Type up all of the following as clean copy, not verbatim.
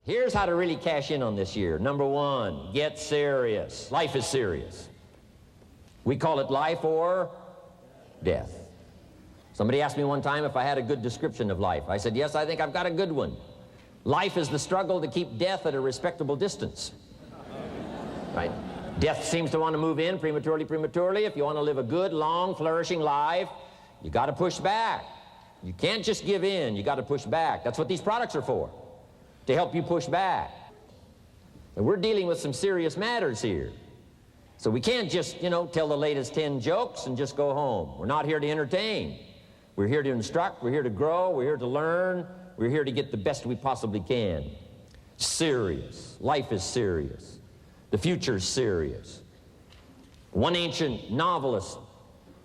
Here's how to really cash in on this year. Number one, get serious. Life is serious. We call it life or death. Somebody asked me one time if I had a good description of life. I said, yes, I think I've got a good one. Life is the struggle to keep death at a respectable distance. Right? Death seems to want to move in prematurely. If you want to live a good, long, flourishing life, you got to push back. You can't just give in. You got to push back. That's what these products are for, to help you push back. And we're dealing with some serious matters here. So we can't just, tell the latest 10 jokes and just go home. We're not here to entertain. We're here to instruct. We're here to grow. We're here to learn. We're here to get the best we possibly can. Serious. Life is serious. The future's serious. One ancient novelist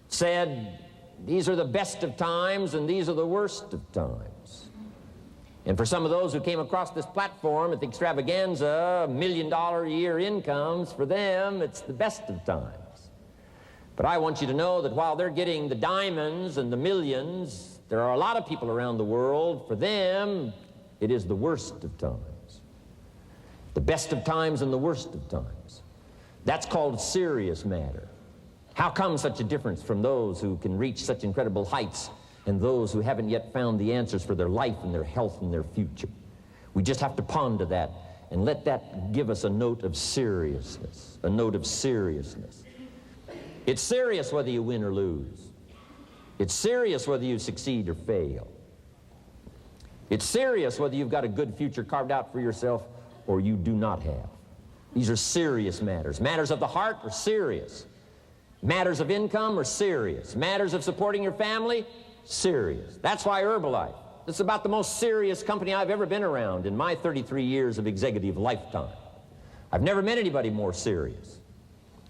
said, these are the best of times and these are the worst of times. And for some of those who came across this platform at the extravaganza, $1 million a year incomes, for them, it's the best of times. But I want you to know that while they're getting the diamonds and the millions, there are a lot of people around the world, for them, it is the worst of times. The best of times and the worst of times. That's called serious matter. How come such a difference from those who can reach such incredible heights and those who haven't yet found the answers for their life and their health and their future? We just have to ponder that and let that give us a note of seriousness, a note of seriousness. It's serious whether you win or lose. It's serious whether you succeed or fail. It's serious whether you've got a good future carved out for yourself or you do not have. These are serious matters. Matters of the heart are serious. Matters of income are serious. Matters of supporting your family, serious. That's why Herbalife, it's about the most serious company I've ever been around in my 33 years of executive lifetime. I've never met anybody more serious.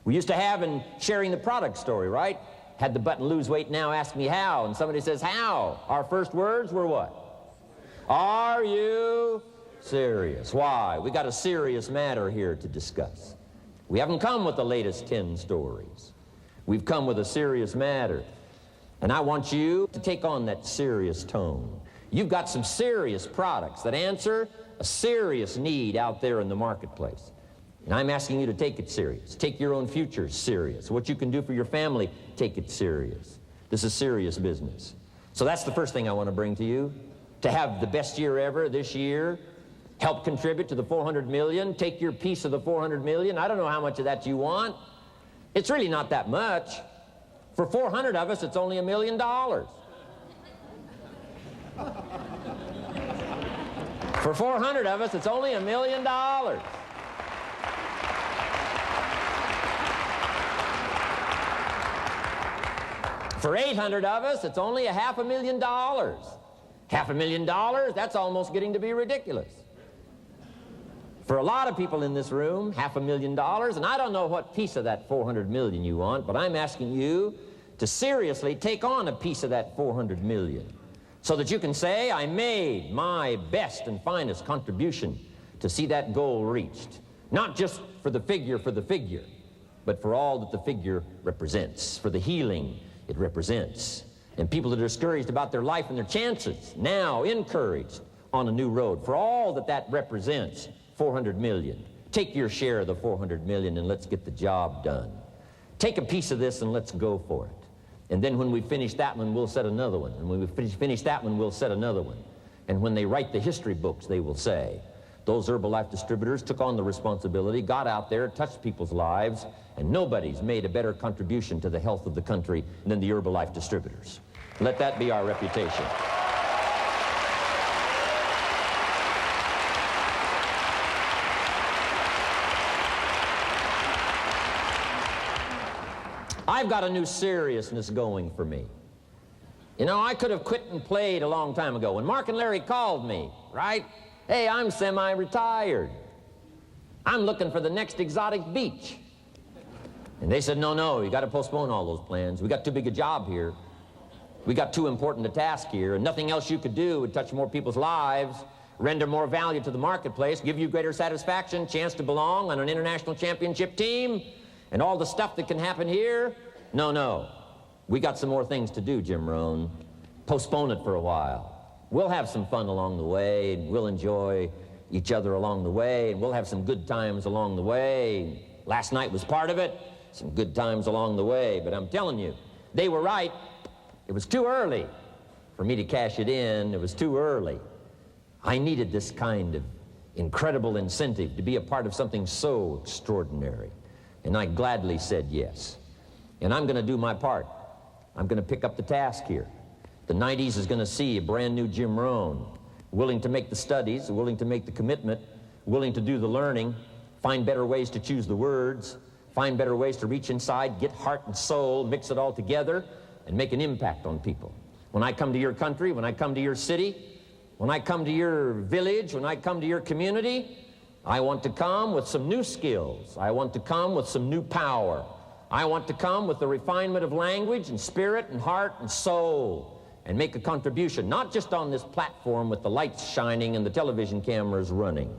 We used to have in sharing the product story, right? Had the button lose weight now, ask me how. And somebody says, how? Our first words were what? Are you serious? Why? We got a serious matter here to discuss. We haven't come with the latest 10 stories. We've come with a serious matter. And I want you to take on that serious tone. You've got some serious products that answer a serious need out there in the marketplace. And I'm asking you to take it serious. Take your own future serious. What you can do for your family, take it serious. This is serious business. So that's the first thing I want to bring to you. To have the best year ever this year, help contribute to the 400 million, take your piece of the 400 million. I don't know how much of that you want. It's really not that much. For 400 of us, it's only $1 million. For 400 of us, it's only $1 million. For 800 of us, it's only $500,000. $500,000, that's almost getting to be ridiculous. For a lot of people in this room, $500,000, and I don't know what piece of that 400 million you want, but I'm asking you to seriously take on a piece of that 400 million so that you can say, I made my best and finest contribution to see that goal reached. Not just for the figure, but for all that the figure represents, for the healing it represents. And people that are discouraged about their life and their chances, now encouraged on a new road, for all that that represents. 400 million. Take your share of the 400 million and let's get the job done. Take a piece of this and let's go for it. And then when we finish that one, we'll set another one. And when we finish that one, we'll set another one. And when they write the history books, they will say, those Herbalife distributors took on the responsibility, got out there, touched people's lives, and nobody's made a better contribution to the health of the country than the Herbalife distributors. Let that be our reputation. I've got a new seriousness going for me. You know, I could have quit and played a long time ago. When Mark and Larry called me, right? Hey, I'm semi-retired. I'm looking for the next exotic beach. And they said, no, you got to postpone all those plans. We got too big a job here. We got too important a task here, and nothing else you could do would touch more people's lives, render more value to the marketplace, give you greater satisfaction, chance to belong on an international championship team, and all the stuff that can happen here. No. We got some more things to do, Jim Rohn. Postpone it for a while. We'll have some fun along the way, and we'll enjoy each other along the way, and we'll have some good times along the way. Last night was part of it, some good times along the way, but I'm telling you, they were right. It was too early for me to cash it in. It was too early. I needed this kind of incredible incentive to be a part of something so extraordinary, and I gladly said yes. And I'm going to do my part. I'm going to pick up the task here. The 90s is going to see a brand new Jim Rohn, willing to make the studies, willing to make the commitment, willing to do the learning, find better ways to choose the words, find better ways to reach inside, get heart and soul, mix it all together, and make an impact on people. When I come to your country, when I come to your city, when I come to your village, when I come to your community, I want to come with some new skills. I want to come with some new power. I want to come with the refinement of language and spirit and heart and soul and make a contribution, not just on this platform with the lights shining and the television cameras running.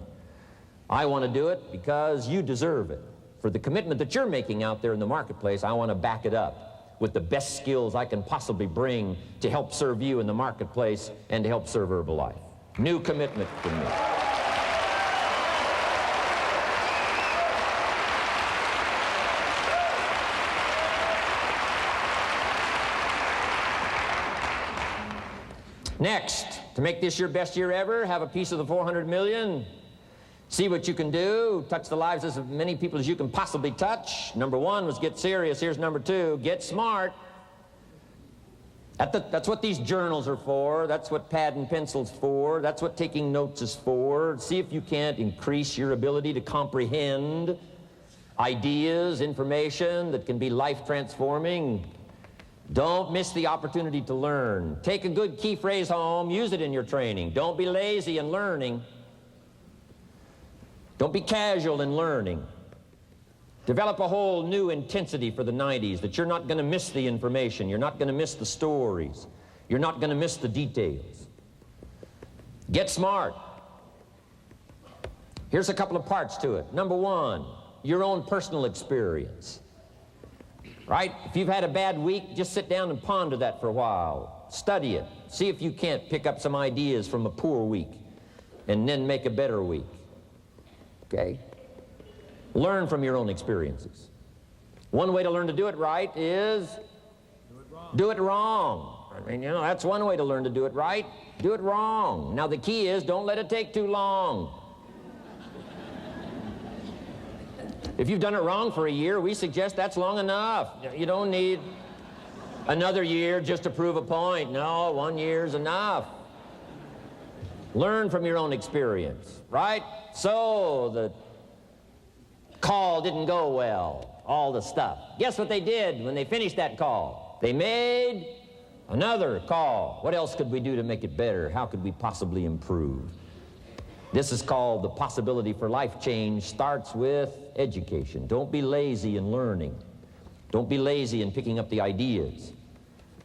I want to do it because you deserve it. For the commitment that you're making out there in the marketplace, I want to back it up with the best skills I can possibly bring to help serve you in the marketplace and to help serve Herbalife. New commitment from me. Next, to make this your best year ever, have a piece of the 400 million. See what you can do. Touch the lives of as many people as you can possibly touch. Number one was get serious. Here's number two, get smart. That's what these journals are for. That's what pad and pencil's for. That's what taking notes is for. See if you can't increase your ability to comprehend ideas, information that can be life-transforming. Don't miss the opportunity to learn. Take a good key phrase home, use it in your training. Don't be lazy in learning. Don't be casual in learning. Develop a whole new intensity for the 90s that you're not going to miss the information, you're not going to miss the stories, you're not going to miss the details. Get smart. Here's a couple of parts to it. Number one, your own personal experience. Right? If you've had a bad week, just sit down and ponder that for a while. Study it. See if you can't pick up some ideas from a poor week and then make a better week. Okay? Learn from your own experiences. One way to learn to do it right is do it wrong. I mean, you know, that's one way to learn to do it right. Do it wrong. Now the key is don't let it take too long. If you've done it wrong for a year, we suggest that's long enough. You don't need another year just to prove a point. No, 1 year's enough. Learn from your own experience, right? So the call didn't go well, all the stuff. Guess what they did when they finished that call? They made another call. What else could we do to make it better? How could we possibly improve? This is called the possibility for life change. Starts with education. Don't be lazy in learning. Don't be lazy in picking up the ideas.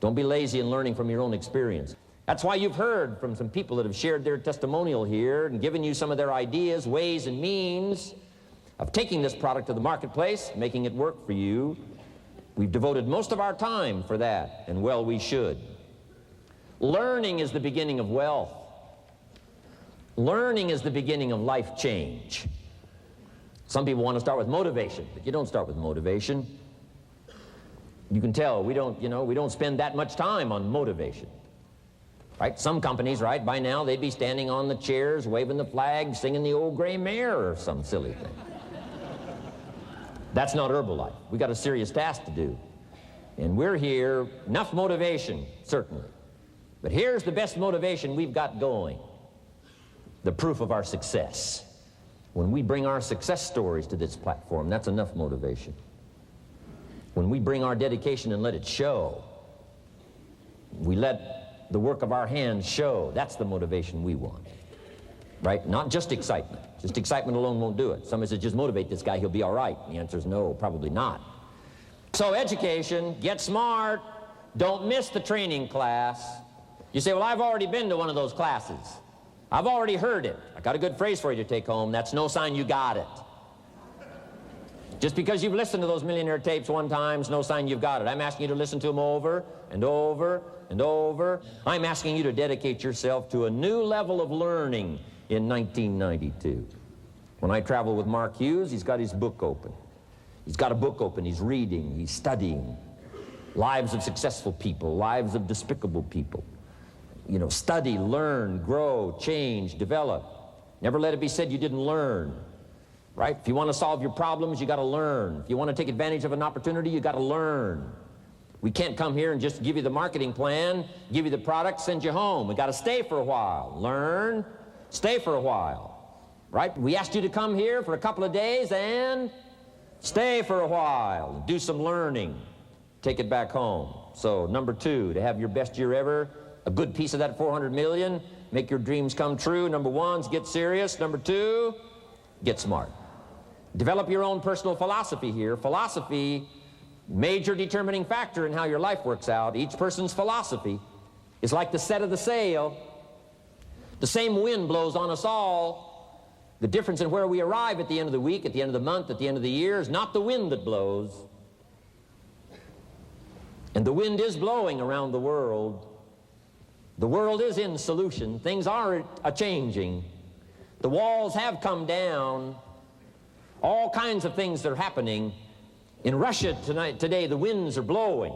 Don't be lazy in learning from your own experience. That's why you've heard from some people that have shared their testimonial here and given you some of their ideas, ways, and means of taking this product to the marketplace, making it work for you. We've devoted most of our time for that, and well, we should. Learning is the beginning of wealth. Learning is the beginning of life change. Some people want to start with motivation, but you don't start with motivation. You can tell we don't spend that much time on motivation. Right? Some companies, right, by now they'd be standing on the chairs, waving the flag, singing the old gray mare or some silly thing. That's not Herbalife. We got a serious task to do. And we're here, enough motivation, certainly. But here's the best motivation we've got going. The proof of our success. When we bring our success stories to this platform, that's enough motivation. When we bring our dedication and let it show, we let the work of our hands show, that's the motivation we want. Right? Not just excitement. Just excitement alone won't do it. Somebody says, just motivate this guy, he'll be all right. And the answer is no, probably not. So education, get smart. Don't miss the training class. You say, well, I've already been to one of those classes. I've already heard it. I got a good phrase for you to take home. That's no sign you got it. Just because you've listened to those millionaire tapes one time is no sign you've got it. I'm asking you to listen to them over and over and over. I'm asking you to dedicate yourself to a new level of learning in 1992. When I travel with Mark Hughes, he's got his book open. He's got a book open, he's reading, he's studying. Lives of successful people, lives of despicable people. You know, study, learn, grow, change, develop. Never let it be said you didn't learn, right? If you want to solve your problems, you got to learn. If you want to take advantage of an opportunity, you got to learn. We can't come here and just give you the marketing plan, give you the product, send you home. We got to stay for a while. Learn, stay for a while, right? We asked you to come here for a couple of days and stay for a while. Do some learning. Take it back home. So, number 2, to have your best year ever, a good piece of that 400 million, make your dreams come true. Number 1 is get serious. Number 2, get smart. Develop your own personal philosophy here. Philosophy, major determining factor in how your life works out. Each person's philosophy is like the set of the sail. The same wind blows on us all. The difference in where we arrive at the end of the week, at the end of the month, at the end of the year is not the wind that blows. And the wind is blowing around the world. The world is in solution. Things are a-changing. The walls have come down. All kinds of things are happening. In Russia today, the winds are blowing.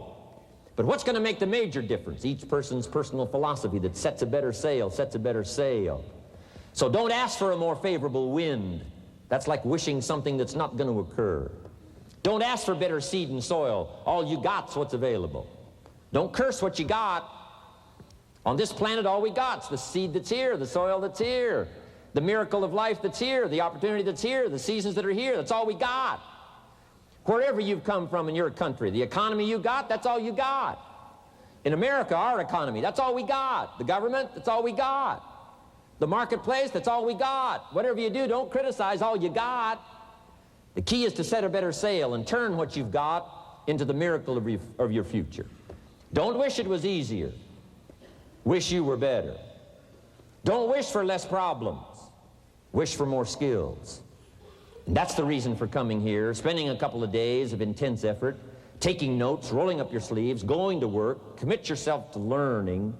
But what's going to make the major difference? Each person's personal philosophy that sets a better sail, sets a better sail. So don't ask for a more favorable wind. That's like wishing something that's not going to occur. Don't ask for better seed and soil. All you got's what's available. Don't curse what you got. On this planet, all we got's the seed that's here, the soil that's here, the miracle of life that's here, the opportunity that's here, the seasons that are here. That's all we got. Wherever you've come from in your country, the economy you got, that's all you got. In America, our economy, that's all we got. The government, that's all we got. The marketplace, that's all we got. Whatever you do, don't criticize all you got. The key is to set a better sail and turn what you've got into the miracle of your future. Don't wish it was easier. Wish you were better. Don't wish for less problems. Wish for more skills. And that's the reason for coming here, spending a couple of days of intense effort, taking notes, rolling up your sleeves, going to work, commit yourself to learning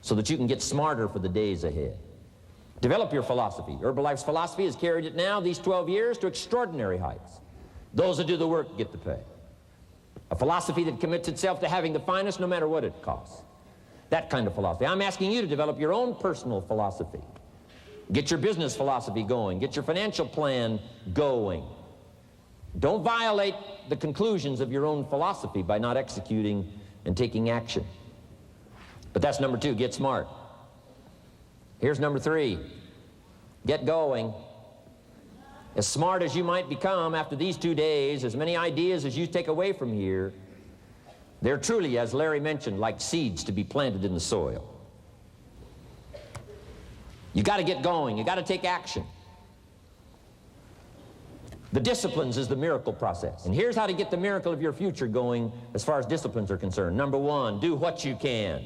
so that you can get smarter for the days ahead. Develop your philosophy. Herbalife's philosophy has carried it now, these 12 years, to extraordinary heights. Those that do the work get the pay. A philosophy that commits itself to having the finest no matter what it costs. That kind of philosophy. I'm asking you to develop your own personal philosophy. Get your business philosophy going. Get your financial plan going. Don't violate the conclusions of your own philosophy by not executing and taking action. But that's number 2, get smart. Here's number 3, get going. As smart as you might become after these 2 days, as many ideas as you take away from here, they're truly, as Larry mentioned, like seeds to be planted in the soil. You got to get going. You got to take action. The disciplines is the miracle process. And here's how to get the miracle of your future going as far as disciplines are concerned. Number 1, do what you can.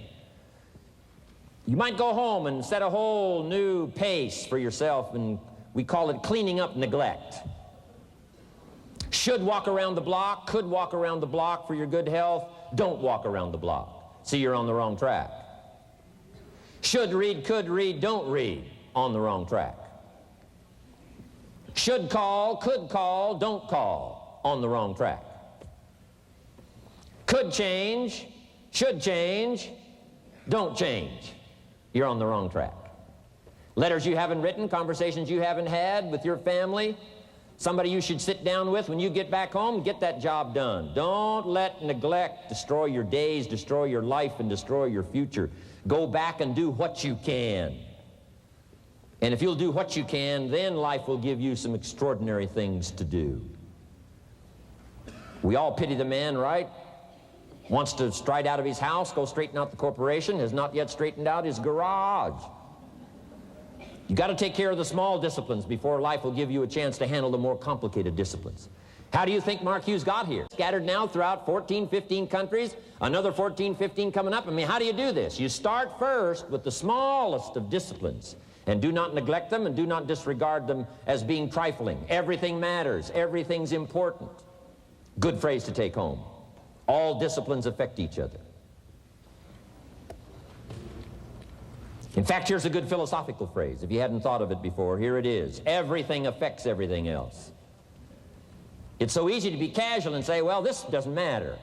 You might go home and set a whole new pace for yourself, and we call it cleaning up neglect. Should walk around the block, could walk around the block for your good health. Don't walk around the block. See, you're on the wrong track. Should read, could read, don't read. On the wrong track. Should call, could call, don't call. On the wrong track. Could change, should change, don't change. You're on the wrong track. Letters you haven't written, conversations you haven't had with your family, somebody you should sit down with when you get back home, get that job done. Don't let neglect destroy your days, destroy your life, and destroy your future. Go back and do what you can. And if you'll do what you can, then life will give you some extraordinary things to do. We all pity the man, right? Wants to stride out of his house, go straighten out the corporation, has not yet straightened out his garage. You got to take care of the small disciplines before life will give you a chance to handle the more complicated disciplines. How do you think Mark Hughes got here? Scattered now throughout 14, 15 countries, another 14, 15 coming up. I mean, how do you do this? You start first with the smallest of disciplines, and do not neglect them and do not disregard them as being trifling. Everything matters. Everything's important. Good phrase to take home. All disciplines affect each other. In fact, here's a good philosophical phrase. If you hadn't thought of it before, here it is. Everything affects everything else. It's so easy to be casual and say, well, this doesn't matter.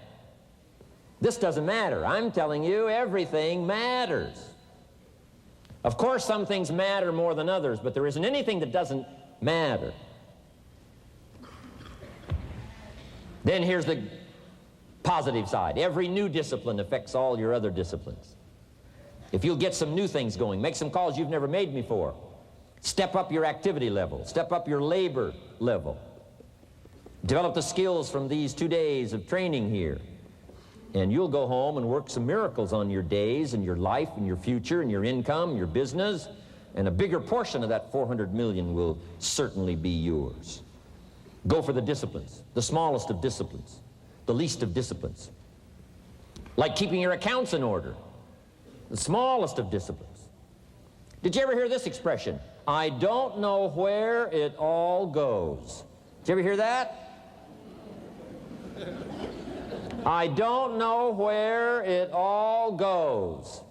This doesn't matter. I'm telling you, everything matters. Of course, some things matter more than others, but there isn't anything that doesn't matter. Then here's the positive side. Every new discipline affects all your other disciplines. If you'll get some new things going, make some calls you've never made before, step up your activity level, step up your labor level, develop the skills from these 2 days of training here, and you'll go home and work some miracles on your days and your life and your future and your income, your business, and a bigger portion of that 400 million will certainly be yours. Go for the disciplines, the smallest of disciplines, the least of disciplines. Like keeping your accounts in order, the smallest of disciplines. Did you ever hear this expression? I don't know where it all goes. Did you ever hear that? I don't know where it all goes.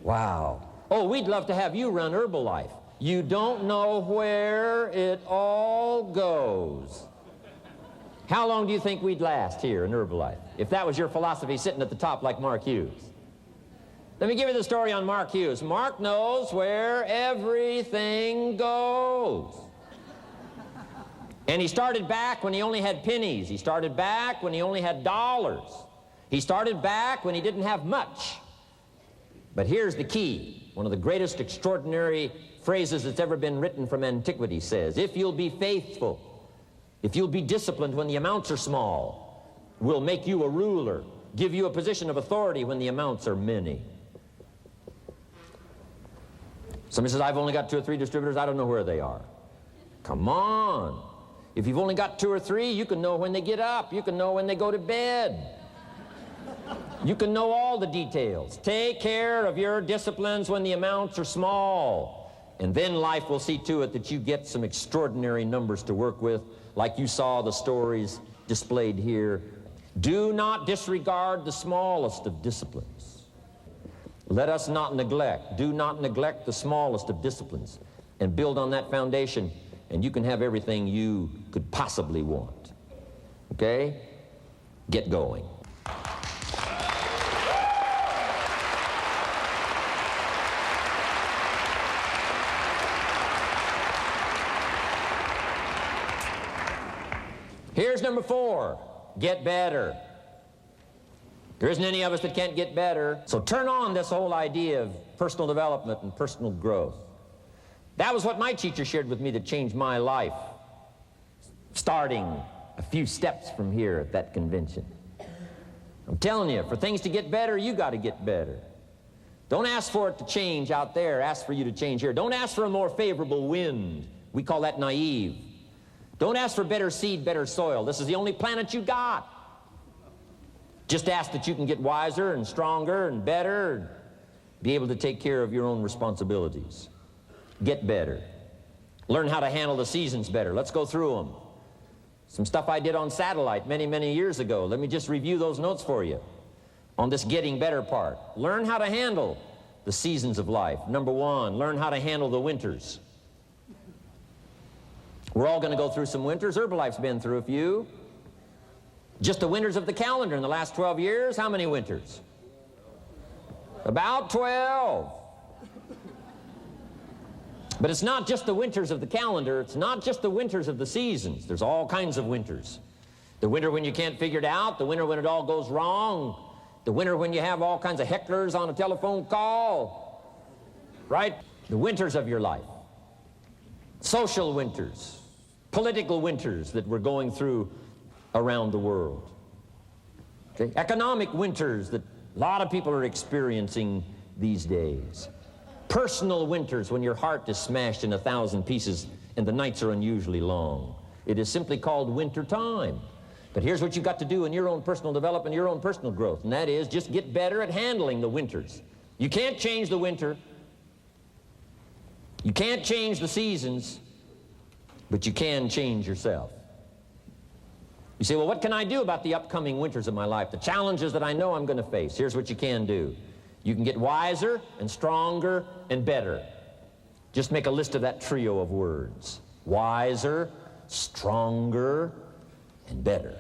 Wow. Oh, we'd love to have you run Herbalife. You don't know where it all goes. How long do you think we'd last here in Herbalife if that was your philosophy sitting at the top like Mark Hughes? Let me give you the story on Mark Hughes. Mark knows where everything goes. And he started back when he only had pennies. He started back when he only had dollars. He started back when he didn't have much. But here's the key. One of the greatest extraordinary phrases that's ever been written from antiquity says, if you'll be faithful, if you'll be disciplined when the amounts are small, we'll make you a ruler, give you a position of authority when the amounts are many. Somebody says, I've only got 2 or 3 distributors, I don't know where they are. Come on. If you've only got 2 or 3, you can know when they get up. You can know when they go to bed. You can know all the details. Take care of your disciplines when the amounts are small. And then life will see to it that you get some extraordinary numbers to work with, like you saw the stories displayed here. Do not disregard the smallest of disciplines. Let us not neglect, do not neglect the smallest of disciplines, and build on that foundation, and you can have everything you could possibly want. Okay? Get going. Here's number 4, get better. There isn't any of us that can't get better. So turn on this whole idea of personal development and personal growth. That was what my teacher shared with me that changed my life, starting a few steps from here at that convention. I'm telling you, for things to get better, you got to get better. Don't ask for it to change out there, ask for you to change here. Don't ask for a more favorable wind. We call that naive. Don't ask for better seed, better soil. This is the only planet you got. Just ask that you can get wiser and stronger and better, and be able to take care of your own responsibilities. Get better. Learn how to handle the seasons better. Let's go through them. Some stuff I did on satellite many, many years ago. Let me just review those notes for you on this getting better part. Learn how to handle the seasons of life. Number 1, learn how to handle the winters. We're all going to go through some winters. Herbalife's been through a few. Just the winters of the calendar in the last 12 years, how many winters? About 12. But it's not just the winters of the calendar. It's not just the winters of the seasons. There's all kinds of winters. The winter when you can't figure it out, the winter when it all goes wrong, the winter when you have all kinds of hecklers on a telephone call, right? The winters of your life. Social winters, political winters that we're going through around the world. Okay? Economic winters that a lot of people are experiencing these days. Personal winters when your heart is smashed in 1,000 pieces and the nights are unusually long. It is simply called winter time. But here's what you've got to do in your own personal development, your own personal growth, and that is just get better at handling the winters. You can't change the winter. You can't change the seasons, but you can change yourself. You say, well, what can I do about the upcoming winters of my life, the challenges that I know I'm going to face? Here's what you can do. You can get wiser and stronger and better. Just make a list of that trio of words. Wiser, stronger, and better.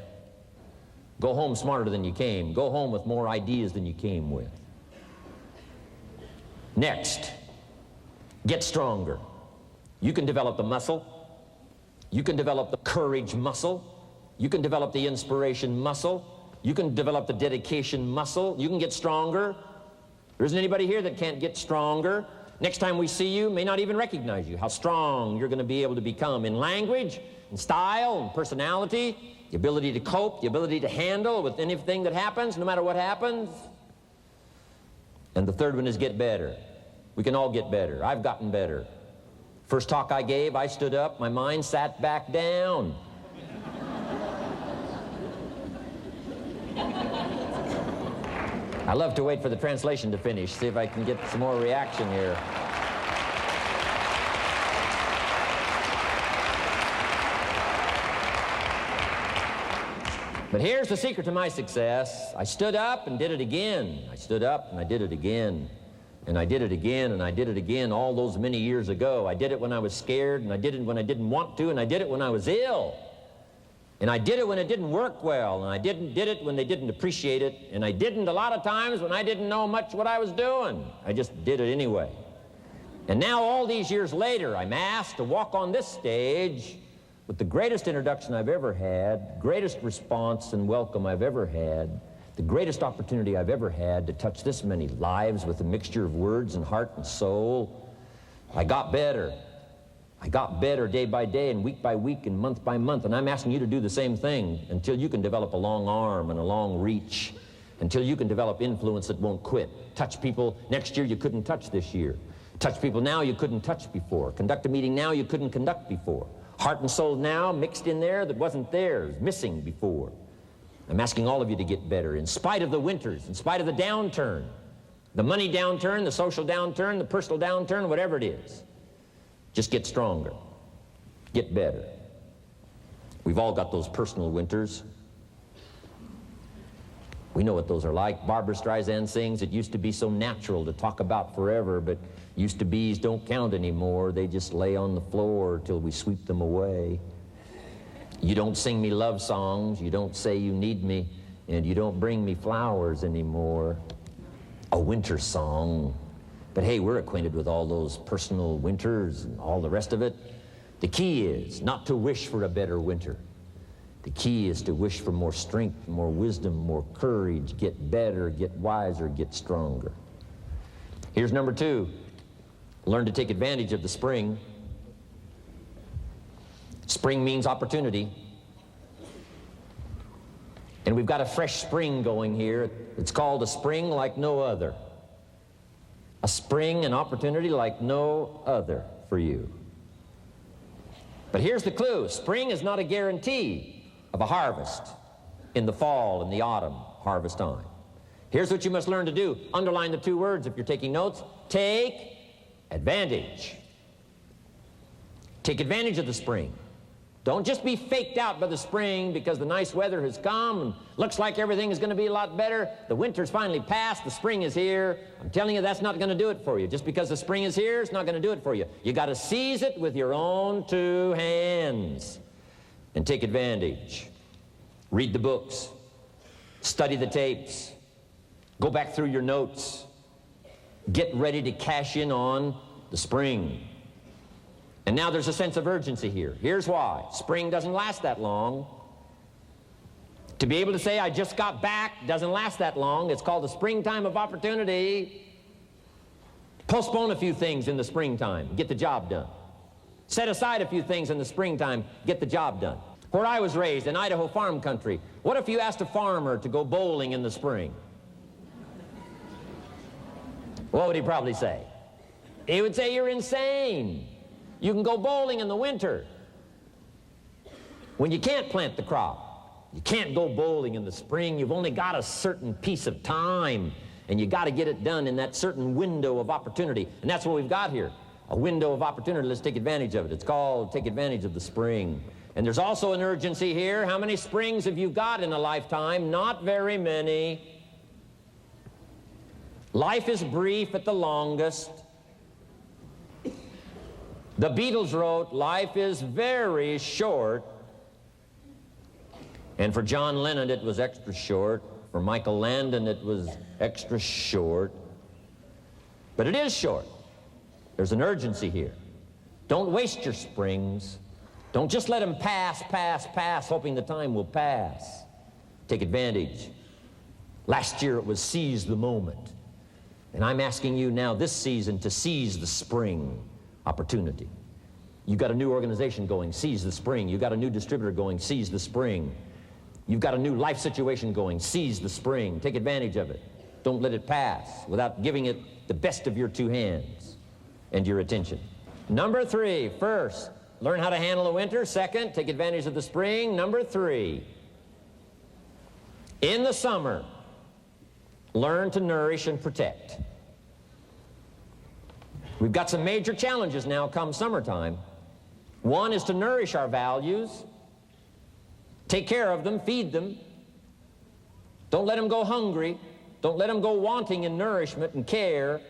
Go home smarter than you came. Go home with more ideas than you came with. Next, get stronger. You can develop the muscle. You can develop the courage muscle. You can develop the inspiration muscle. You can develop the dedication muscle. You can get stronger. There isn't anybody here that can't get stronger. Next time we see you, may not even recognize you, how strong you're going to be able to become in language, in style, in personality, the ability to cope, the ability to handle with anything that happens, no matter what happens. And the third one is get better. We can all get better. I've gotten better. First talk I gave, I stood up, my mind sat back down. I love to wait for the translation to finish, see if I can get some more reaction here. But here's the secret to my success. I stood up and did it again. I stood up and I did it again. And I did it again, and I did it again all those many years ago. I did it when I was scared, and I did it when I didn't want to, and I did it when I was ill. And I did it when it didn't work well, and I did it when they didn't appreciate it, and I didn't a lot of times when I didn't know much what I was doing. I just did it anyway. And now all these years later, I'm asked to walk on this stage with the greatest introduction I've ever had, greatest response and welcome I've ever had, the greatest opportunity I've ever had to touch this many lives with a mixture of words and heart and soul. I got better. I got better day by day and week by week and month by month, and I'm asking you to do the same thing until you can develop a long arm and a long reach, until you can develop influence that won't quit. Touch people next year you couldn't touch this year. Touch people now you couldn't touch before. Conduct a meeting now you couldn't conduct before. Heart and soul now mixed in there that wasn't theirs, missing before. I'm asking all of you to get better in spite of the winters, in spite of the downturn, the money downturn, the social downturn, the personal downturn, whatever it is. Just get stronger. Get better. We've all got those personal winters. We know what those are like. Barbra Streisand sings, it used to be so natural to talk about forever, but used to be's don't count anymore. They just lay on the floor till we sweep them away. You don't sing me love songs, you don't say you need me, and you don't bring me flowers anymore. A winter song. But hey, we're acquainted with all those personal winters and all the rest of it. The key is not to wish for a better winter. The key is to wish for more strength, more wisdom, more courage, get better, get wiser, get stronger. Here's number 2. Learn to take advantage of the spring. Spring means opportunity. And we've got a fresh spring going here. It's called a spring like no other. A spring, an opportunity like no other for you. But here's the clue. Spring is not a guarantee of a harvest in the fall and the autumn harvest time. Here's what you must learn to do. Underline the 2 words if you're taking notes. Take advantage. Take advantage of the spring. Don't just be faked out by the spring because the nice weather has come and looks like everything is going to be a lot better. The winter's finally passed, the spring is here. I'm telling you, that's not going to do it for you. Just because the spring is here, it's not going to do it for you. You got to seize it with your own 2 hands and take advantage. Read the books, study the tapes, go back through your notes, get ready to cash in on the spring. And now there's a sense of urgency here. Here's why. Spring doesn't last that long. To be able to say, I just got back, doesn't last that long. It's called the springtime of opportunity. Postpone a few things in the springtime, get the job done. Set aside a few things in the springtime, get the job done. Where I was raised, in Idaho farm country, what if you asked a farmer to go bowling in the spring? What would he probably say? He would say, you're insane. You can go bowling in the winter when you can't plant the crop. You can't go bowling in the spring. You've only got a certain piece of time, and you got to get it done in that certain window of opportunity. And that's what we've got here, a window of opportunity. Let's take advantage of it. It's called take advantage of the spring. And there's also an urgency here. How many springs have you got in a lifetime? Not very many. Life is brief at the longest. The Beatles wrote, life is very short. And for John Lennon, it was extra short. For Michael Landon, it was extra short. But it is short. There's an urgency here. Don't waste your springs. Don't just let them pass, hoping the time will pass. Take advantage. Last year it was seize the moment. And I'm asking you now this season to seize the spring opportunity. You've got a new organization going, seize the spring. You've got a new distributor going, seize the spring. You've got a new life situation going, seize the spring. Take advantage of it. Don't let it pass without giving it the best of your two hands and your attention. Number 3, first, learn how to handle the winter. Second, take advantage of the spring. Number 3, in the summer, learn to nourish and protect. We've got some major challenges now come summertime. One is to nourish our values. Take care of them, feed them. Don't let them go hungry. Don't let them go wanting in nourishment and care.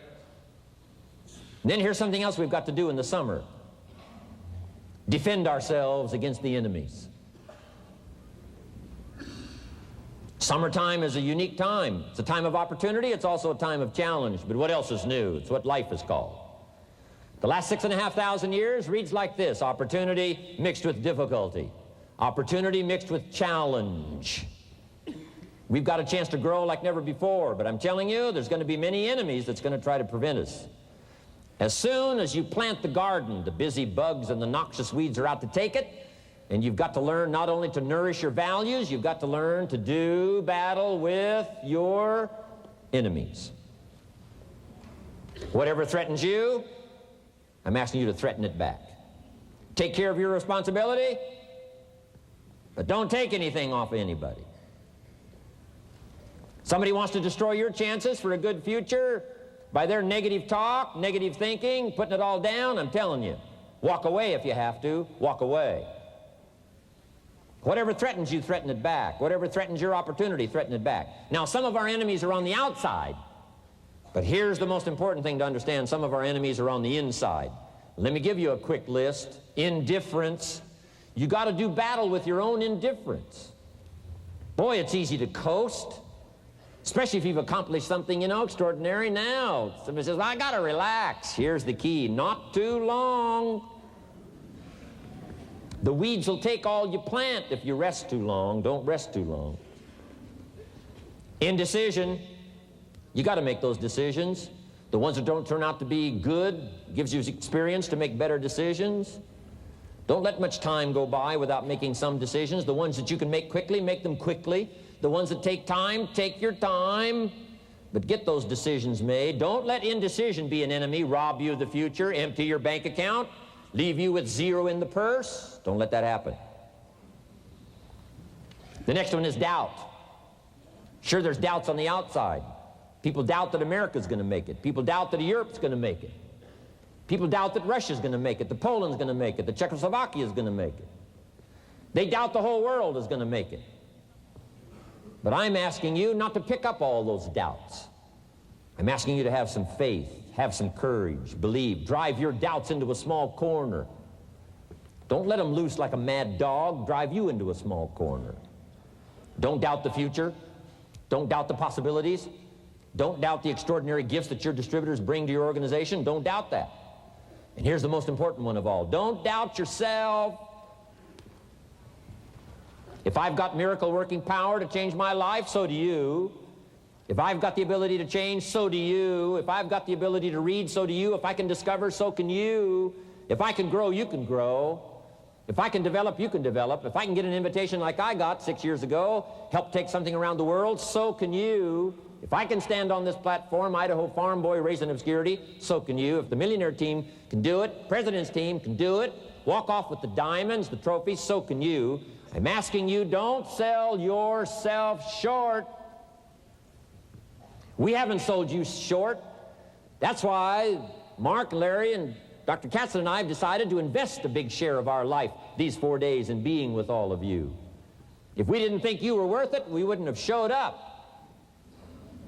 And then here's something else we've got to do in the summer. Defend ourselves against the enemies. Summertime is a unique time. It's a time of opportunity. It's also a time of challenge. But what else is new? It's what life is called. The last 6,500 years reads like this: opportunity mixed with difficulty. Opportunity mixed with challenge. We've got a chance to grow like never before, but I'm telling you, there's going to be many enemies that's going to try to prevent us. As soon as you plant the garden, the busy bugs and the noxious weeds are out to take it, and you've got to learn not only to nourish your values, you've got to learn to do battle with your enemies. Whatever threatens you, I'm asking you to threaten it back. Take care of your responsibility, but don't take anything off of anybody. Somebody wants to destroy your chances for a good future by their negative talk, negative thinking, putting it all down. I'm telling you, walk away if you have to. Walk away. Whatever threatens you, threaten it back. Whatever threatens your opportunity, threaten it back. Now, some of our enemies are on the outside, but here's the most important thing to understand. Some of our enemies are on the inside. Let me give you a quick list. Indifference. You got to do battle with your own indifference. Boy, it's easy to coast, especially if you've accomplished something, extraordinary. Now, somebody says, well, I got to relax. Here's the key: not too long. The weeds will take all you plant if you rest too long. Don't rest too long. Indecision. You got to make those decisions. The ones that don't turn out to be good gives you experience to make better decisions. Don't let much time go by without making some decisions. The ones that you can make quickly, make them quickly. The ones that take time, take your time. But get those decisions made. Don't let indecision be an enemy, rob you of the future, empty your bank account, leave you with zero in the purse. Don't let that happen. The next one is doubt. Sure, there's doubts on the outside. People doubt that America's going to make it. People doubt that Europe's going to make it. People doubt that Russia's going to make it, that Poland's going to make it, that Czechoslovakia is going to make it. They doubt the whole world is going to make it. But I'm asking you not to pick up all those doubts. I'm asking you to have some faith, have some courage, believe, drive your doubts into a small corner. Don't let them loose like a mad dog, drive you into a small corner. Don't doubt the future. Don't doubt the possibilities. Don't doubt the extraordinary gifts that your distributors bring to your organization. Don't doubt that. And here's the most important one of all. Don't doubt yourself. If I've got miracle working power to change my life, so do you. If I've got the ability to change, so do you. If I've got the ability to read, so do you. If I can discover, so can you. If I can grow, you can grow. If I can develop, you can develop. If I can get an invitation like I got 6 years ago, help take something around the world, so can you. If I can stand on this platform, Idaho farm boy raised in obscurity, so can you. If the millionaire team can do it, president's team can do it, walk off with the diamonds, the trophies, so can you. I'm asking you, don't sell yourself short. We haven't sold you short. That's why Mark, Larry, and Dr. Katzen and I have decided to invest a big share of our life these 4 days in being with all of you. If we didn't think you were worth it, we wouldn't have showed up.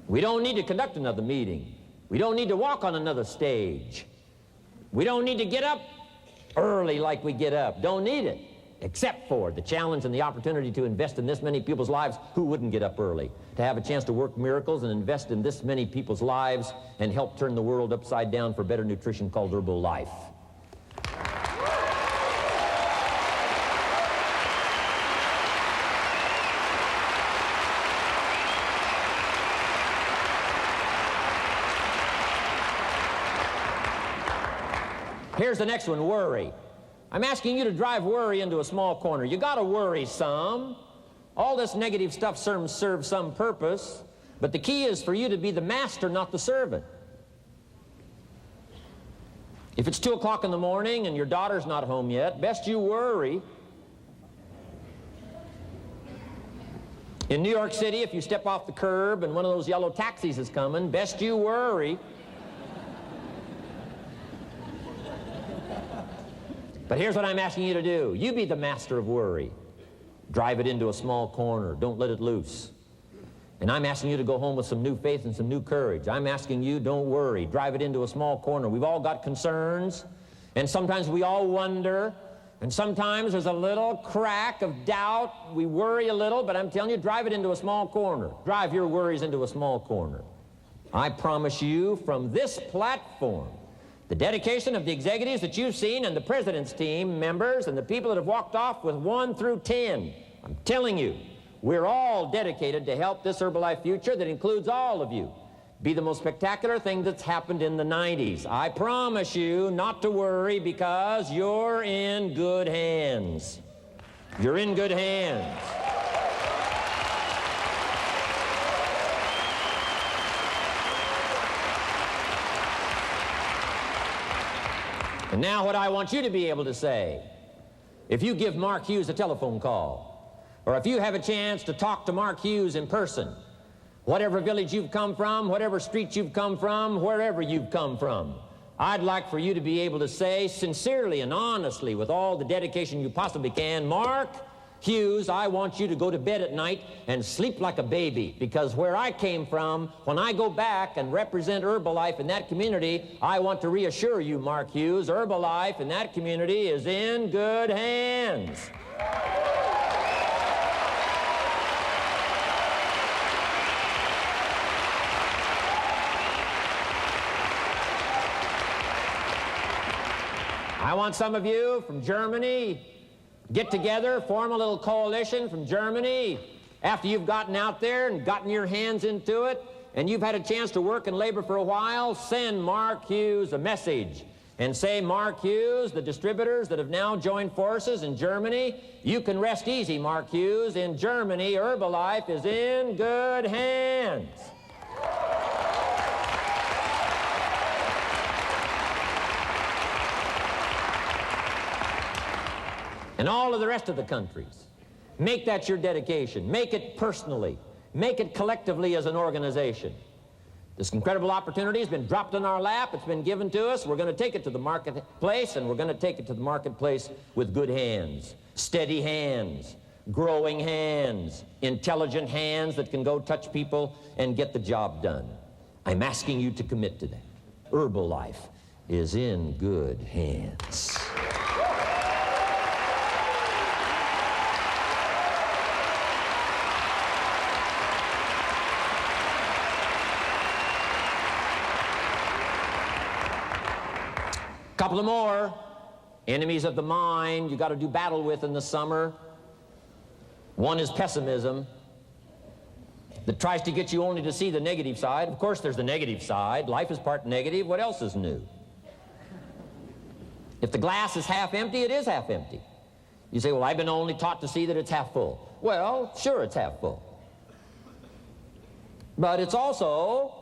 We don't need to conduct another meeting. We don't need to walk on another stage. We don't need to get up early like we get up. Don't need it. Except for the challenge and the opportunity to invest in this many people's lives who wouldn't get up early. To have a chance to work miracles and invest in this many people's lives and help turn the world upside down for better nutrition called Herbal Life. Here's the next one, worry. I'm asking you to drive worry into a small corner. You got to worry some. All this negative stuff serves some purpose, but the key is for you to be the master, not the servant. If it's 2 o'clock in the morning and your daughter's not home yet, best you worry. In New York City, if you step off the curb and one of those yellow taxis is coming, best you worry. But here's what I'm asking you to do. You be the master of worry. Drive it into a small corner. Don't let it loose. And I'm asking you to go home with some new faith and some new courage. I'm asking you, don't worry. Drive it into a small corner. We've all got concerns, and sometimes we all wonder, and sometimes there's a little crack of doubt. We worry a little, but I'm telling you, drive it into a small corner. Drive your worries into a small corner. I promise you from this platform, the dedication of the executives that you've seen and the president's team members and the people that have walked off with 1 through 10, I'm telling you, we're all dedicated to help this Herbalife future that includes all of you be the most spectacular thing that's happened in the 90s. I promise you not to worry because you're in good hands. You're in good hands. And now what I want you to be able to say, if you give Mark Hughes a telephone call, or if you have a chance to talk to Mark Hughes in person, whatever village you've come from, whatever street you've come from, wherever you've come from, I'd like for you to be able to say sincerely and honestly with all the dedication you possibly can, Mark Hughes, I want you to go to bed at night and sleep like a baby, because where I came from, when I go back and represent Herbalife in that community, I want to reassure you, Mark Hughes, Herbalife in that community is in good hands. I want some of you from Germany get together, form a little coalition from Germany. After you've gotten out there and gotten your hands into it, and you've had a chance to work and labor for a while, send Mark Hughes a message and say, Mark Hughes, the distributors that have now joined forces in Germany, you can rest easy, Mark Hughes. In Germany, Herbalife is in good hands. And all of the rest of the countries, make that your dedication. Make it personally. Make it collectively as an organization. This incredible opportunity has been dropped in our lap. It's been given to us. We're going to take it to the marketplace, and we're going to take it to the marketplace with good hands, steady hands, growing hands, intelligent hands that can go touch people and get the job done. I'm asking you to commit to that. Herbalife is in good hands. Couple of more enemies of the mind you got to do battle with in the summer. One is pessimism that tries to get you only to see the negative side. Of course there's the negative side. Life is part negative. What else is new? If the glass is half empty, it is half empty. You say, well, I've been only taught to see that it's half full. Well, sure, it's half full. But it's also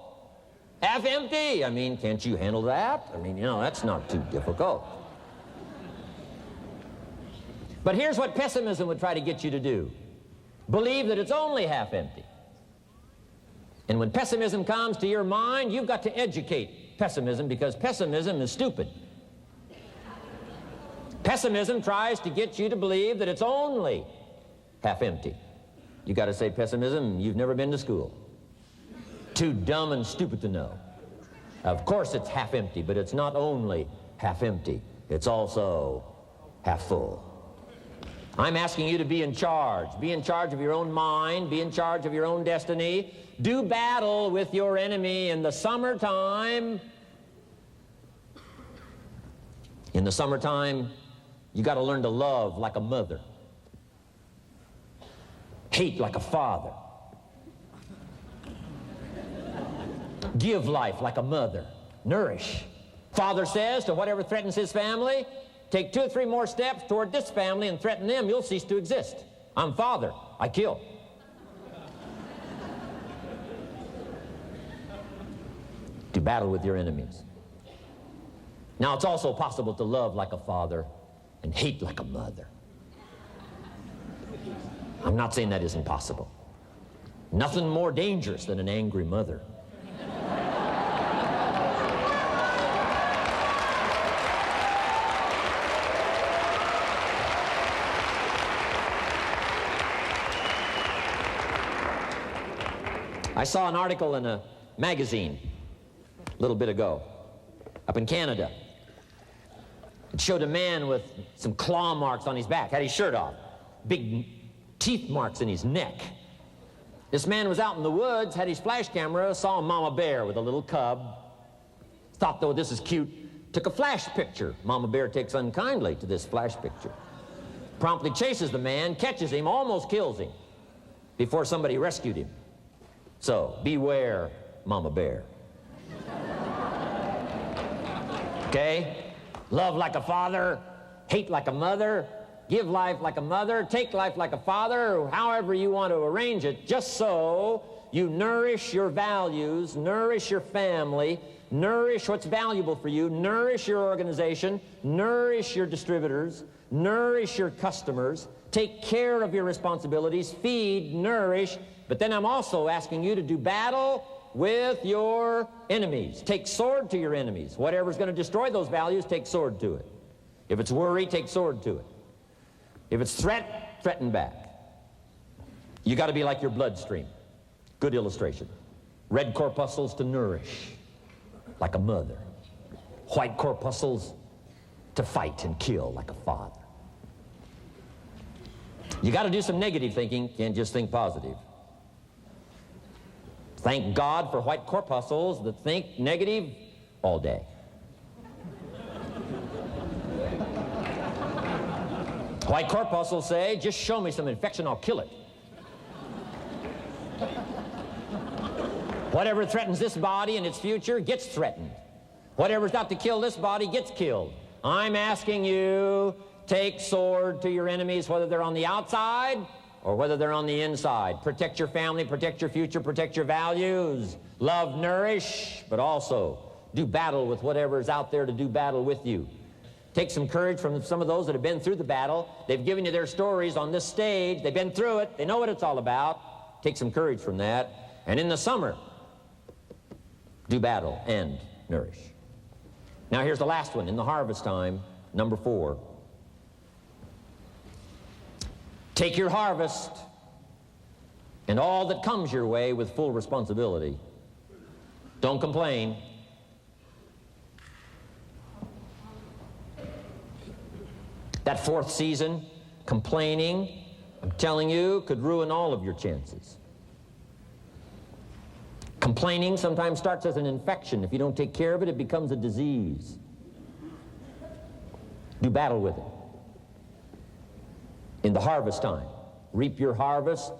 half empty. I mean, can't you handle that? I mean, you know, that's not too difficult. But here's what pessimism would try to get you to do. Believe that it's only half empty. And when pessimism comes to your mind, you've got to educate pessimism, because pessimism is stupid. Pessimism tries to get you to believe that it's only half empty. You got to say, pessimism, you've never been to school. too dumb and stupid to know. Of course it's half empty, but it's not only half empty, it's also half full. I'm asking you to be in charge. Be in charge of your own mind. Be in charge of your own destiny. Do battle with your enemy in the summertime. In the summertime, you got to learn to love like a mother. Hate like a father. Give life like a mother. Nourish. Father says to whatever threatens his family, take 2 or 3 more steps toward this family and threaten them, you'll cease to exist. I'm father. I kill. To battle with your enemies. Now, it's also possible to love like a father and hate like a mother. I'm not saying that isn't possible. Nothing more dangerous than an angry mother. I saw an article in a magazine a little bit ago up in Canada. It showed a man with some claw marks on his back, had his shirt off, big teeth marks in his neck. This man was out in the woods, had his flash camera, saw a mama bear with a little cub, thought, though, this is cute, took a flash picture. Mama bear takes unkindly to this flash picture. Promptly chases the man, catches him, almost kills him before somebody rescued him. So, beware, Mama Bear. Okay? Love like a father, hate like a mother, give life like a mother, take life like a father, however you want to arrange it, just so you nourish your values, nourish your family, nourish what's valuable for you, nourish your organization, nourish your distributors, nourish your customers, take care of your responsibilities, feed, nourish. But then I'm also asking you to do battle with your enemies. Take sword to your enemies. Whatever's going to destroy those values, take sword to it. If it's worry, take sword to it. If it's threat, threaten back. You got to be like your bloodstream. Good illustration. Red corpuscles to nourish, like a mother. White corpuscles to fight and kill, like a father. You got to do some negative thinking, can't just think positive. Thank God for white corpuscles that think negative all day. White corpuscles say, just show me some infection, I'll kill it. Whatever threatens this body and its future gets threatened. Whatever's out to kill this body gets killed. I'm asking you, take sword to your enemies, whether they're on the outside or whether they're on the inside. Protect your family, protect your future, protect your values. Love, nourish, but also do battle with whatever's out there to do battle with you. Take some courage from some of those that have been through the battle. They've given you their stories on this stage. They've been through it. They know what it's all about. Take some courage from that. And in the summer, do battle and nourish. Now here's the last one. In the harvest time, number 4. Take your harvest and all that comes your way with full responsibility. Don't complain. That 4th season, complaining, I'm telling you, could ruin all of your chances. Complaining sometimes starts as an infection. If you don't take care of it, it becomes a disease. Do battle with it. In the harvest time, reap your harvest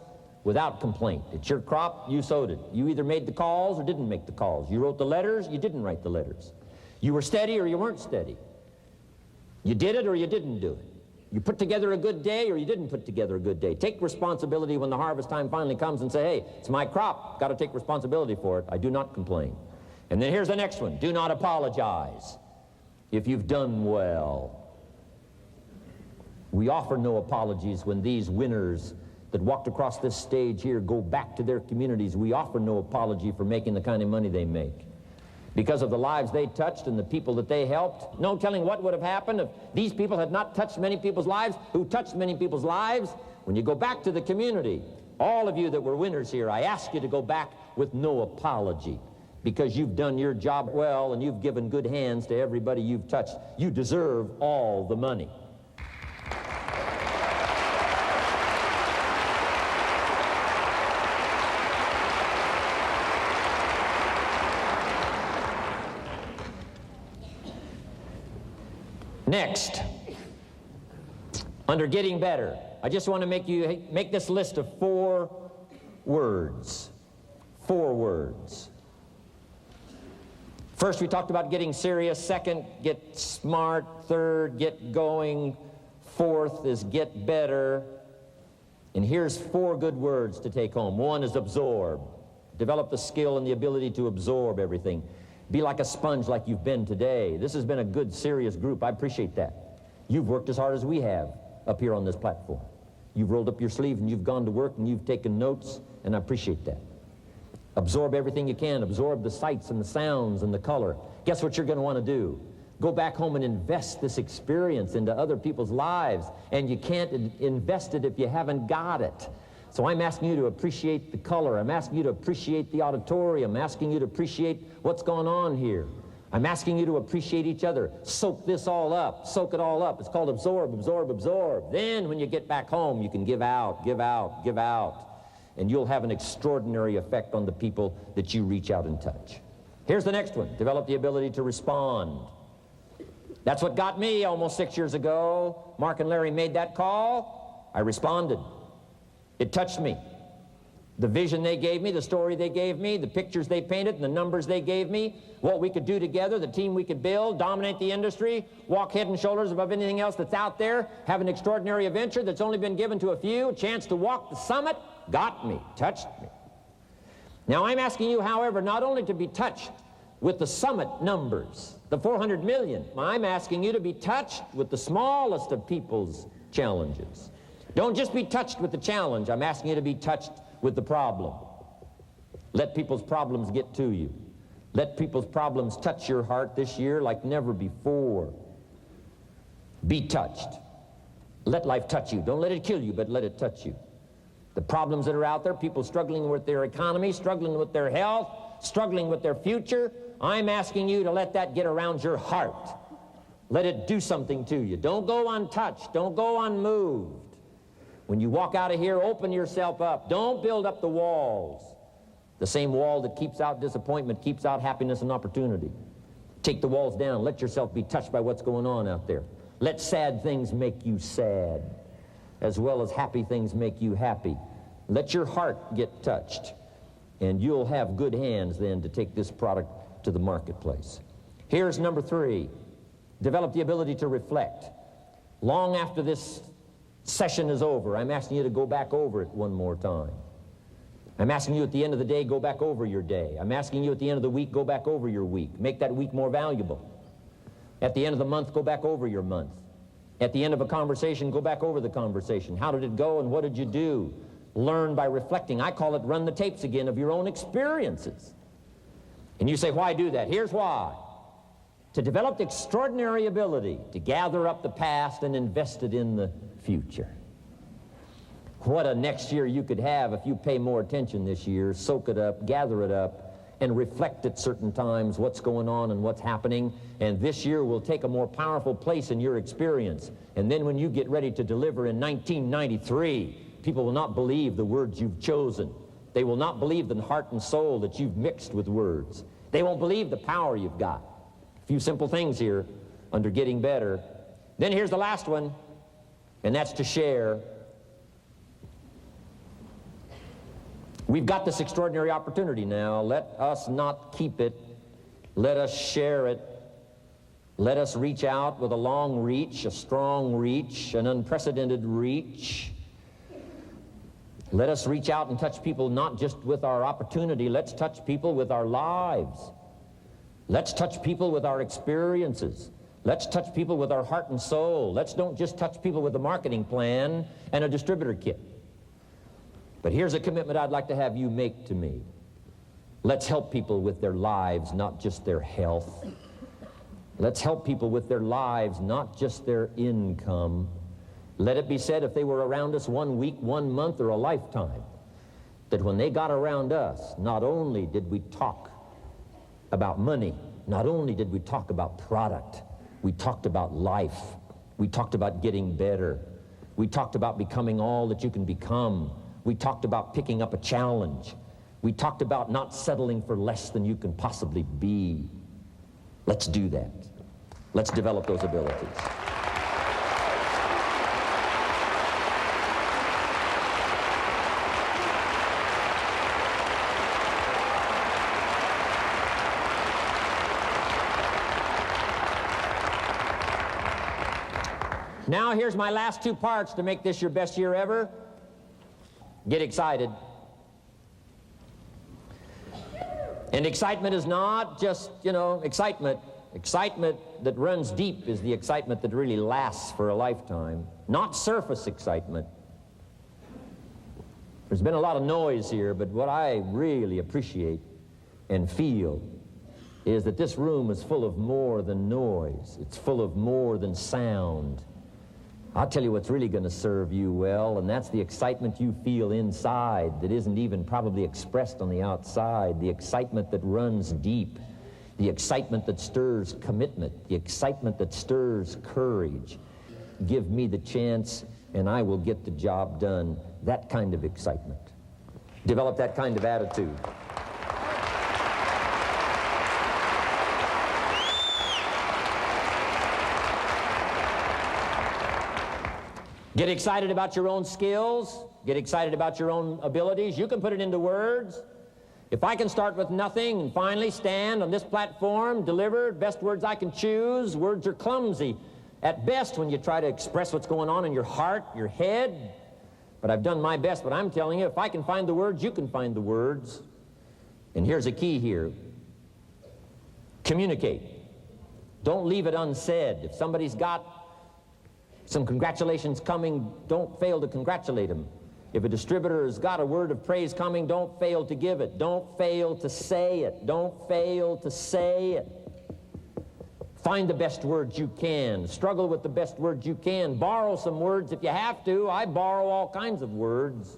without complaint. It's your crop, you sowed it. You either made the calls or didn't make the calls. You wrote the letters, you didn't write the letters. You were steady or you weren't steady. You did it or you didn't do it. You put together a good day or you didn't put together a good day. Take responsibility when the harvest time finally comes and say, hey, it's my crop. Got to take responsibility for it. I do not complain. And then here's the next one. Do not apologize if you've done well. We offer no apologies when these winners that walked across this stage here go back to their communities. We offer no apology for making the kind of money they make. Because of the lives they touched and the people that they helped. No telling what would have happened if these people had not touched many people's lives, who touched many people's lives. When you go back to the community, all of you that were winners here, I ask you to go back with no apology, because you've done your job well and you've given good hands to everybody you've touched. You deserve all the money. Next, under getting better, I just want to make this list of 4 words. 4 words. First, we talked about getting serious. Second, get smart. Third, get going. Fourth is get better. And here's 4 good words to take home. 1 is absorb. Develop the skill and the ability to absorb everything. Be like a sponge like you've been today. This has been a good, serious group. I appreciate that. You've worked as hard as we have up here on this platform. You've rolled up your sleeves and you've gone to work and you've taken notes, and I appreciate that. Absorb everything you can. Absorb the sights and the sounds and the color. Guess what you're going to want to do? Go back home and invest this experience into other people's lives, and you can't invest it if you haven't got it. So I'm asking you to appreciate the color. I'm asking you to appreciate the auditorium. I'm asking you to appreciate what's going on here. I'm asking you to appreciate each other. Soak this all up. Soak it all up. It's called absorb, absorb, absorb. Then when you get back home, you can give out, give out, give out. And you'll have an extraordinary effect on the people that you reach out and touch. Here's the next one. Develop the ability to respond. That's what got me almost 6 years ago. Mark and Larry made that call. I responded. It touched me. The vision they gave me, the story they gave me, the pictures they painted, and the numbers they gave me, what we could do together, the team we could build, dominate the industry, walk head and shoulders above anything else that's out there, have an extraordinary adventure that's only been given to a few, a chance to walk the summit, got me, touched me. Now I'm asking you, however, not only to be touched with the summit numbers, the 400 million, I'm asking you to be touched with the smallest of people's challenges. Don't just be touched with the challenge. I'm asking you to be touched with the problem. Let people's problems get to you. Let people's problems touch your heart this year like never before. Be touched. Let life touch you. Don't let it kill you, but let it touch you. The problems that are out there, people struggling with their economy, struggling with their health, struggling with their future, I'm asking you to let that get around your heart. Let it do something to you. Don't go untouched. Don't go unmoved. When you walk out of here, open yourself up. Don't build up the walls. The same wall that keeps out disappointment keeps out happiness and opportunity. Take the walls down. Let yourself be touched by what's going on out there. Let sad things make you sad, as well as happy things make you happy. Let your heart get touched, and you'll have good hands then to take this product to the marketplace. Here's number 3. Develop the ability to reflect. Long after this session is over, I'm asking you to go back over it one more time. I'm asking you at the end of the day, go back over your day. I'm asking you at the end of the week, go back over your week. Make that week more valuable. At the end of the month, go back over your month. At the end of a conversation, go back over the conversation. How did it go and what did you do? Learn by reflecting. I call it run the tapes again of your own experiences. And you say, why do that? Here's why. To develop the extraordinary ability to gather up the past and invest it in the future. What a next year you could have if you pay more attention this year, soak it up, gather it up, and reflect at certain times what's going on and what's happening. And this year will take a more powerful place in your experience. And then when you get ready to deliver in 1993, people will not believe the words you've chosen. They will not believe the heart and soul that you've mixed with words. They won't believe the power you've got. A few simple things here under getting better. Then here's the last one, and that's to share. We've got this extraordinary opportunity now. Let us not keep it. Let us share it. Let us reach out with a long reach, a strong reach, an unprecedented reach. Let us reach out and touch people not just with our opportunity. Let's touch people with our lives. Let's touch people with our experiences. Let's touch people with our heart and soul. Let's don't just touch people with a marketing plan and a distributor kit. But here's a commitment I'd like to have you make to me. Let's help people with their lives, not just their health. Let's help people with their lives, not just their income. Let it be said, if they were around us 1 week, 1 month, or a lifetime, that when they got around us, not only did we talk about money, not only did we talk about product, we talked about life. We talked about getting better. We talked about becoming all that you can become. We talked about picking up a challenge. We talked about not settling for less than you can possibly be. Let's do that. Let's develop those abilities. Now here's my last two parts to make this your best year ever. Get excited. And excitement is not just, excitement. Excitement that runs deep is the excitement that really lasts for a lifetime. Not surface excitement. There's been a lot of noise here, but what I really appreciate and feel is that this room is full of more than noise. It's full of more than sound. I'll tell you what's really going to serve you well, and that's the excitement you feel inside that isn't even probably expressed on the outside, the excitement that runs deep, the excitement that stirs commitment, the excitement that stirs courage. Give me the chance, and I will get the job done. That kind of excitement. Develop that kind of attitude. Get excited about your own skills. Get excited about your own abilities. You can put it into words. If I can start with nothing and finally stand on this platform, deliver best words I can choose, words are clumsy at best when you try to express what's going on in your heart, your head. But I've done my best. But I'm telling you, if I can find the words, you can find the words. And here's a key here. Communicate. Don't leave it unsaid. If somebody's got some congratulations coming, don't fail to congratulate them. If a distributor has got a word of praise coming, don't fail to give it. Don't fail to say it. Don't fail to say it. Find the best words you can. Struggle with the best words you can. Borrow some words if you have to. I borrow all kinds of words.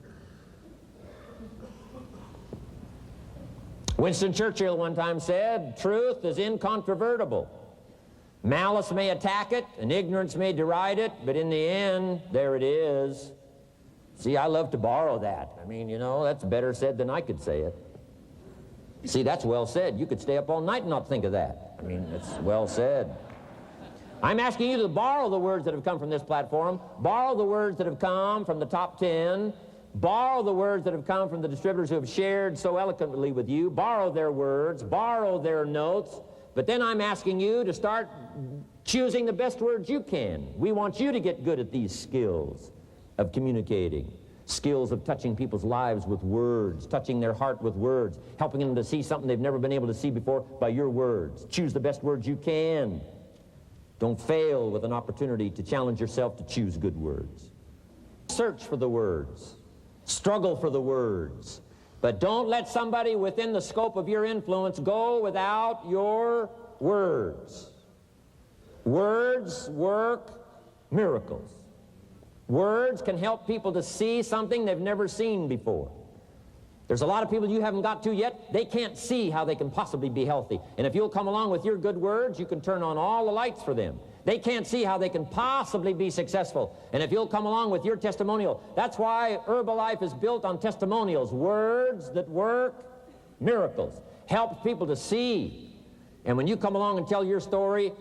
Winston Churchill one time said, "Truth is incontrovertible. Malice may attack it, and ignorance may deride it, but in the end, there it is." See, I love to borrow that. I mean, that's better said than I could say it. See, that's well said. You could stay up all night and not think of that. I mean, it's well said. I'm asking you to borrow the words that have come from this platform, borrow the words that have come from the top 10, borrow the words that have come from the distributors who have shared so eloquently with you, borrow their words, borrow their notes. But then I'm asking you to start choosing the best words you can. We want you to get good at these skills of communicating, skills of touching people's lives with words, touching their heart with words, helping them to see something they've never been able to see before by your words. Choose the best words you can. Don't fail with an opportunity to challenge yourself to choose good words. Search for the words. Struggle for the words. But don't let somebody within the scope of your influence go without your words. Words work miracles. Words can help people to see something they've never seen before. There's a lot of people you haven't got to yet. They can't see how they can possibly be healthy. And if you'll come along with your good words, you can turn on all the lights for them. They can't see how they can possibly be successful. And if you'll come along with your testimonial, that's why Herbalife is built on testimonials. Words that work miracles. Helps people to see. And when you come along and tell your story,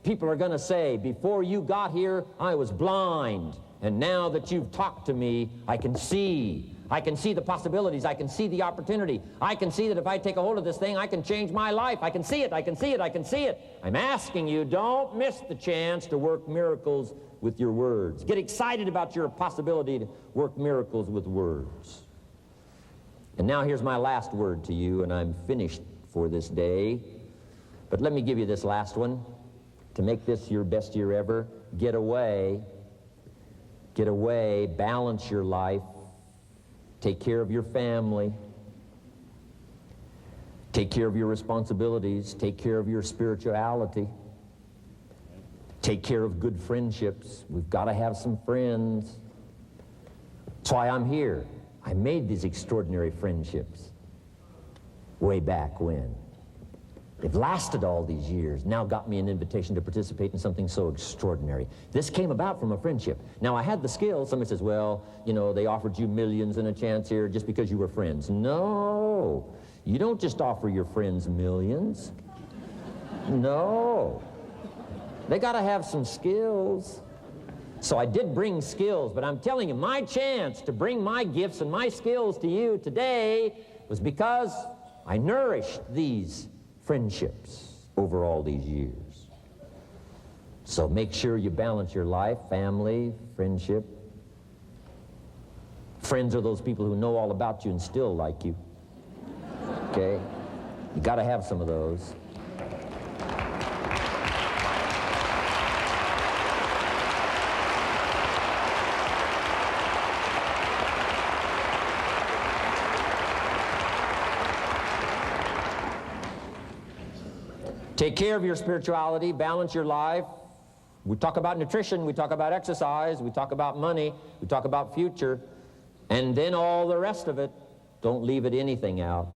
people are going to say, before you got here, I was blind. And now that you've talked to me, I can see. I can see the possibilities. I can see the opportunity. I can see that if I take a hold of this thing, I can change my life. I can see it. I can see it. I can see it. I'm asking you, don't miss the chance to work miracles with your words. Get excited about your possibility to work miracles with words. And now here's my last word to you, and I'm finished for this day. But let me give you this last one. To make this your best year ever, get away. Get away. Balance your life. Take care of your family. Take care of your responsibilities. Take care of your spirituality. Take care of good friendships. We've got to have some friends. That's why I'm here. I made these extraordinary friendships way back when. They've lasted all these years, now got me an invitation to participate in something so extraordinary. This came about from a friendship. Now, I had the skills. Somebody says, well, you know, they offered you millions and a chance here just because you were friends. No, you don't just offer your friends millions. No. They got to have some skills. So I did bring skills, but I'm telling you, my chance to bring my gifts and my skills to you today was because I nourished these friendships over all these years. So make sure you balance your life, family, friendship. Friends are those people who know all about you and still like you. Okay? You got to have some of those. Take care of your spirituality, balance your life. We talk about nutrition, we talk about exercise, we talk about money, we talk about future, and then all the rest of it. Don't leave anything out.